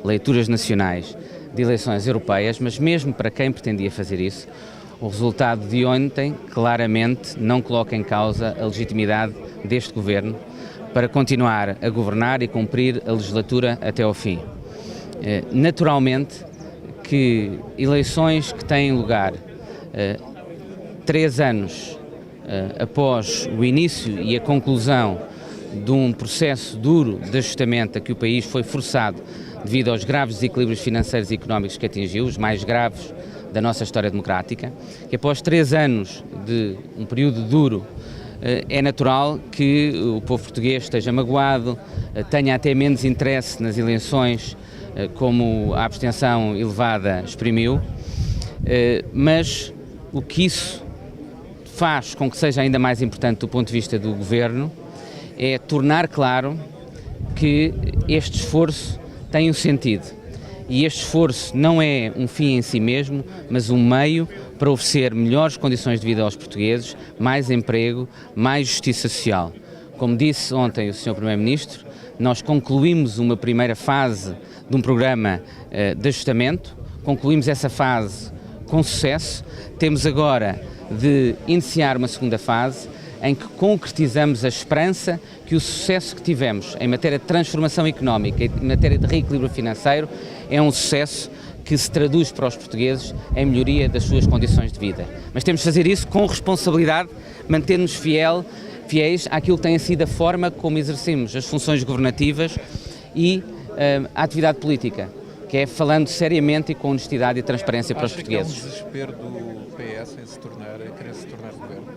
leituras nacionais de eleições europeias, mas mesmo para quem pretendia fazer isso, o resultado de ontem claramente não coloca em causa a legitimidade deste Governo para continuar a governar e cumprir a legislatura até ao fim. Naturalmente que eleições que têm lugar 3 anos após o início e a conclusão de um processo duro de ajustamento a que o país foi forçado devido aos graves desequilíbrios financeiros e económicos que atingiu, os mais graves da nossa história democrática, que após 3 anos de um período duro, é natural que o povo português esteja magoado, tenha até menos interesse nas eleições, como a abstenção elevada exprimiu, mas o que isso faz com que seja ainda mais importante do ponto de vista do Governo é tornar claro que este esforço tem um sentido. E este esforço não é um fim em si mesmo, mas um meio para oferecer melhores condições de vida aos portugueses, mais emprego, mais justiça social. Como disse ontem o Sr. Primeiro-Ministro, nós concluímos uma primeira fase de um programa de ajustamento, concluímos essa fase com sucesso, temos agora de iniciar uma segunda fase em que concretizamos a esperança que o sucesso que tivemos em matéria de transformação económica e em matéria de reequilíbrio financeiro é um sucesso que se traduz para os portugueses em melhoria das suas condições de vida. Mas temos de fazer isso com responsabilidade, manter-nos fiéis àquilo que tem sido a forma como exercemos as funções governativas e a atividade política, que é falando seriamente e com honestidade e transparência para os portugueses. Acha que há um desespero do PS em querer se tornar governo?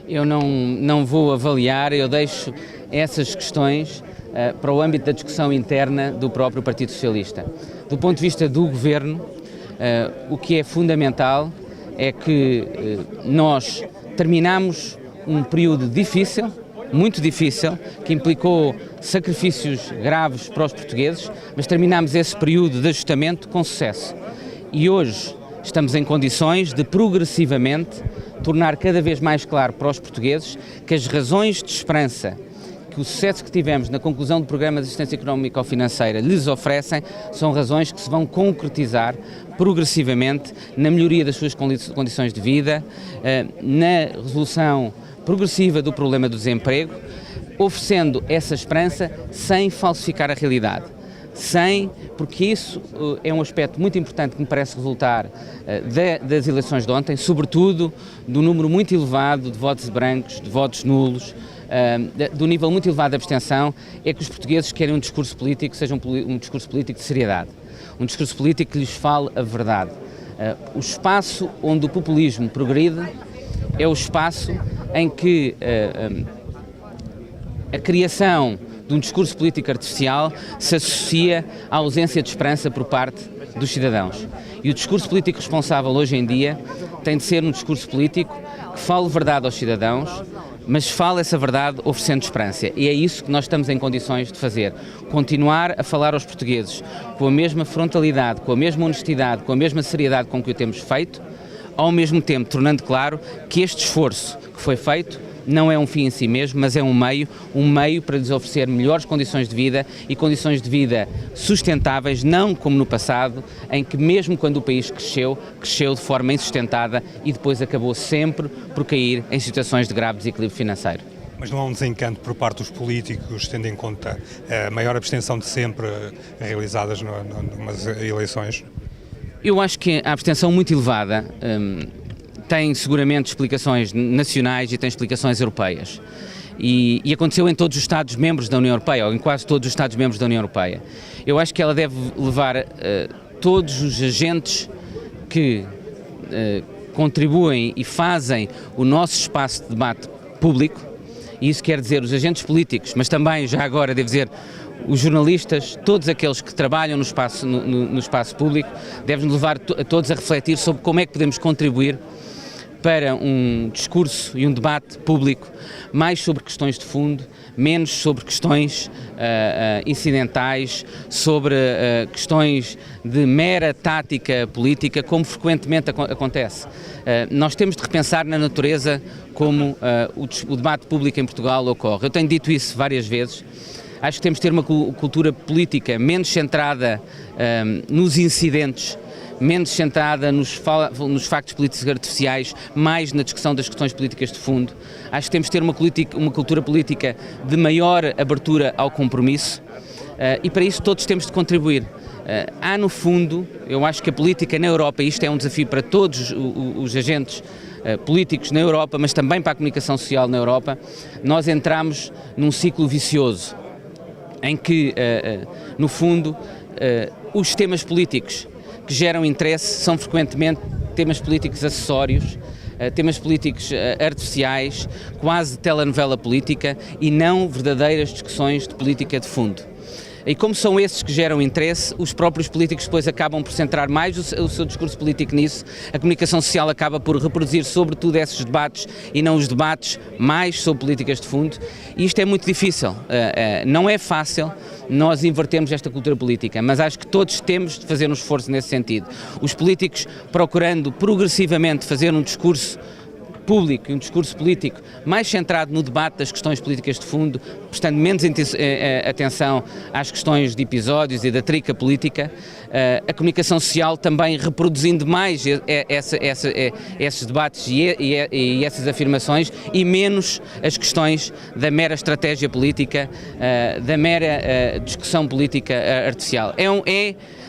Eu não vou avaliar, eu deixo essas questões para o âmbito da discussão interna do próprio Partido Socialista. Do ponto de vista do Governo, o que é fundamental é que nós terminamos um período difícil, muito difícil, que implicou sacrifícios graves para os portugueses, mas terminamos esse período de ajustamento com sucesso. E hoje estamos em condições de progressivamente tornar cada vez mais claro para os portugueses que as razões de esperança que o sucesso que tivemos na conclusão do Programa de Assistência Económica ou Financeira lhes oferecem são razões que se vão concretizar progressivamente na melhoria das suas condições de vida, na resolução progressiva do problema do desemprego, oferecendo essa esperança sem falsificar a realidade. Porque isso é um aspecto muito importante que me parece resultar das eleições de ontem, sobretudo do número muito elevado de votos brancos, de votos nulos, do nível muito elevado de abstenção, é que os portugueses querem um discurso político que seja um discurso político de seriedade, um discurso político que lhes fale a verdade. O espaço onde o populismo progride é o espaço em que a criação de um discurso político artificial se associa à ausência de esperança por parte dos cidadãos. E o discurso político responsável hoje em dia tem de ser um discurso político que fale verdade aos cidadãos, mas fale essa verdade oferecendo esperança. E é isso que nós estamos em condições de fazer. Continuar a falar aos portugueses com a mesma frontalidade, com a mesma honestidade, com a mesma seriedade com que o temos feito, ao mesmo tempo tornando claro que este esforço que foi feito não é um fim em si mesmo, mas é um meio para lhes oferecer melhores condições de vida e condições de vida sustentáveis, não como no passado, em que mesmo quando o país cresceu de forma insustentada e depois acabou sempre por cair em situações de grave desequilíbrio financeiro. Mas não há um desencanto por parte dos políticos, tendo em conta a maior abstenção de sempre realizadas numas eleições? Eu acho que a abstenção muito elevada tem seguramente explicações nacionais e tem explicações europeias. E aconteceu em todos os Estados-membros da União Europeia, ou em quase todos os Estados-membros da União Europeia. Eu acho que ela deve levar todos os agentes que contribuem e fazem o nosso espaço de debate público, e isso quer dizer os agentes políticos, mas também, já agora, devo dizer, os jornalistas, todos aqueles que trabalham no espaço público, devem levar a todos a refletir sobre como é que podemos contribuir para um discurso e um debate público mais sobre questões de fundo, menos sobre questões incidentais, sobre questões de mera tática política, como frequentemente acontece. Nós temos de repensar na natureza como o debate público em Portugal ocorre. Eu tenho dito isso várias vezes. Acho que temos de ter uma cultura política menos centrada nos incidentes, menos centrada nos factos políticos artificiais, mais na discussão das questões políticas de fundo. Acho que temos de ter uma cultura política de maior abertura ao compromisso e para isso todos temos de contribuir. Há no fundo, eu acho que a política na Europa, e isto é um desafio para todos os agentes políticos na Europa, mas também para a comunicação social na Europa, nós entramos num ciclo vicioso em que, no fundo, os temas políticos que geram interesse são frequentemente temas políticos acessórios, temas políticos artificiais, quase telenovela política e não verdadeiras discussões de política de fundo. E como são esses que geram interesse, os próprios políticos depois acabam por centrar mais o seu discurso político nisso, a comunicação social acaba por reproduzir sobretudo esses debates e não os debates mais sobre políticas de fundo, e isto é muito difícil, não é fácil nós invertermos esta cultura política, mas acho que todos temos de fazer um esforço nesse sentido. Os políticos procurando progressivamente fazer um discurso público e um discurso político mais centrado no debate das questões políticas de fundo, prestando menos atenção às questões de episódios e da trica política, a comunicação social também reproduzindo mais esses debates e essas afirmações e menos as questões da mera estratégia política, da mera discussão política artificial.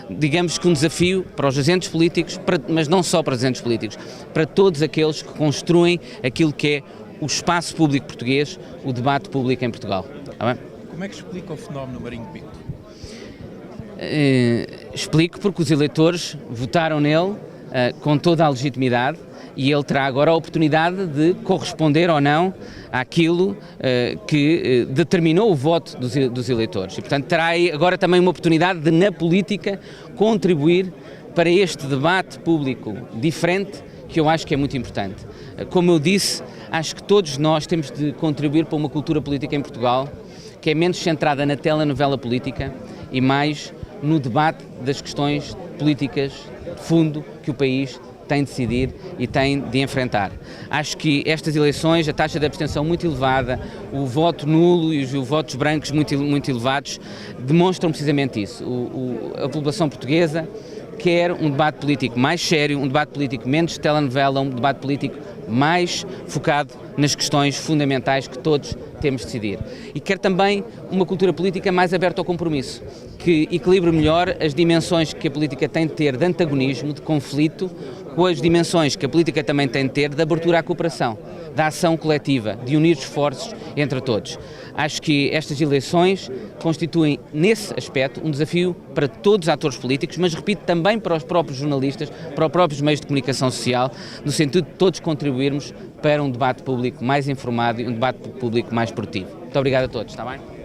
Digamos que um desafio para os agentes políticos, mas não só para os agentes políticos, para todos aqueles que construem aquilo que é o espaço público português, o debate público em Portugal. Está bem? Como é que explica o fenómeno Marinho Pinto? Explico porque os eleitores votaram nele com toda a legitimidade e ele terá agora a oportunidade de corresponder ou não àquilo que determinou o voto dos eleitores. E, portanto, terá agora também uma oportunidade de, na política, contribuir para este debate público diferente, que eu acho que é muito importante. Como eu disse, acho que todos nós temos de contribuir para uma cultura política em Portugal que é menos centrada na telenovela política e mais no debate das questões políticas de fundo que o país tem de decidir e tem de enfrentar. Acho que estas eleições, a taxa de abstenção muito elevada, o voto nulo e os votos brancos muito elevados, demonstram precisamente isso. A população portuguesa quer um debate político mais sério, um debate político menos telenovela, um debate político mais focado nas questões fundamentais que todos temos de decidir. E quer também uma cultura política mais aberta ao compromisso, que equilibre melhor as dimensões que a política tem de ter de antagonismo, de conflito, com as dimensões que a política também tem de ter de abertura à cooperação, da ação coletiva, de unir esforços entre todos. Acho que estas eleições constituem, nesse aspecto, um desafio para todos os atores políticos, mas, repito, também para os próprios jornalistas, para os próprios meios de comunicação social, no sentido de todos contribuirmos para um debate público mais informado e um debate público mais produtivo. Muito obrigado a todos, está bem?